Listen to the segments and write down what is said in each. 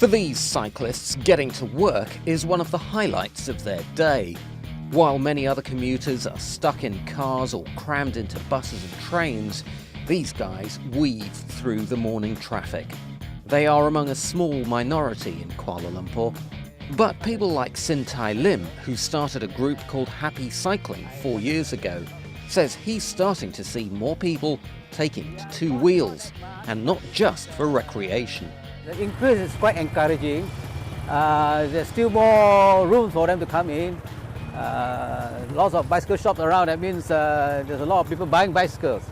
For these cyclists, getting to work is one of the highlights of their day. While many other commuters are stuck in cars or crammed into buses and trains, these guys weave through the morning traffic. They are among a small minority in Kuala Lumpur. But people like Sin Tai Lim, who started a group called Happy Cycling 4 years ago, says he's starting to see more people taking to two wheels, and not just for recreation. The increase is quite encouraging. There's still more room for them to come in. Lots of bicycle shops around. That means there's a lot of people buying bicycles.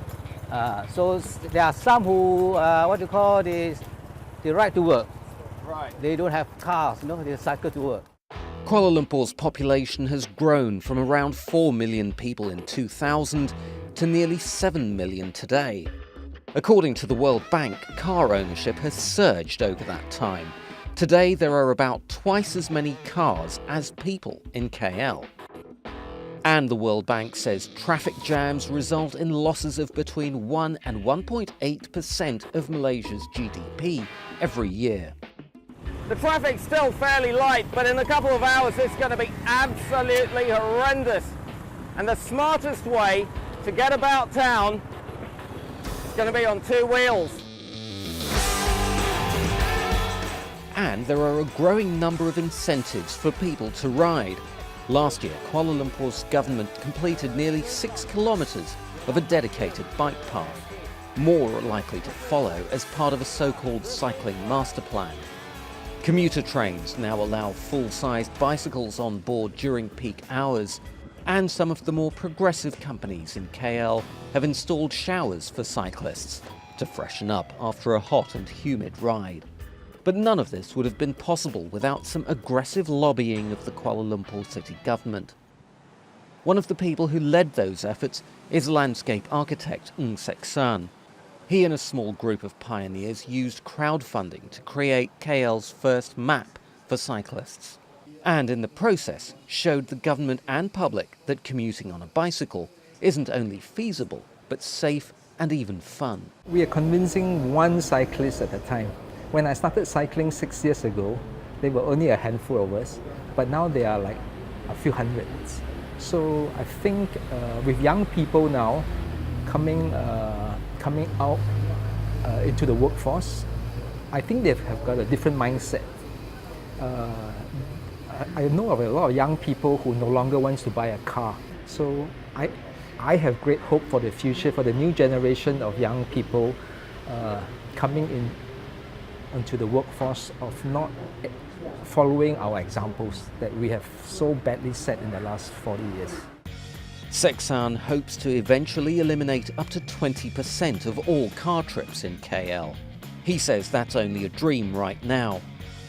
So there are some who, they ride to work. Right. They don't have cars, they cycle to work. Kuala Lumpur's population has grown from around 4 million people in 2000 to nearly 7 million today. According to the World Bank, car ownership has surged over that time. Today there are about twice as many cars as people in KL. And the World Bank says traffic jams result in losses of between 1 and 1.8% of Malaysia's GDP every year. The traffic's still fairly light, but in a couple of hours it's going to be absolutely horrendous. And the smartest way to get about town is going to be on two wheels. And there are a growing number of incentives for people to ride. Last year, Kuala Lumpur's government completed nearly 6 kilometres of a dedicated bike path. More are likely to follow as part of a so-called cycling master plan. Commuter trains now allow full-sized bicycles on board during peak hours, and some of the more progressive companies in KL have installed showers for cyclists to freshen up after a hot and humid ride. But none of this would have been possible without some aggressive lobbying of the Kuala Lumpur city government. One of the people who led those efforts is landscape architect Ng Sek San. He and a small group of pioneers used crowdfunding to create KL's first map for cyclists. And in the process showed the government and public that commuting on a bicycle isn't only feasible, but safe and even fun. We are convincing one cyclist at a time. When I started cycling 6 years ago, there were only a handful of us, but now there are like a few hundreds. So I think with young people now coming out into the workforce, I think they have got a different mindset. I know of a lot of young people who no longer want to buy a car. So I have great hope for the future, for the new generation of young people coming into the workforce, of not following our examples that we have so badly set in the last 40 years. Sek San hopes to eventually eliminate up to 20% of all car trips in KL. He says that's only a dream right now,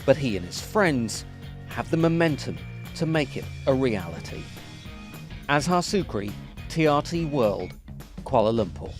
but he and his friends have the momentum to make it a reality. Azhar Sukri, TRTWorld, Kuala Lumpur.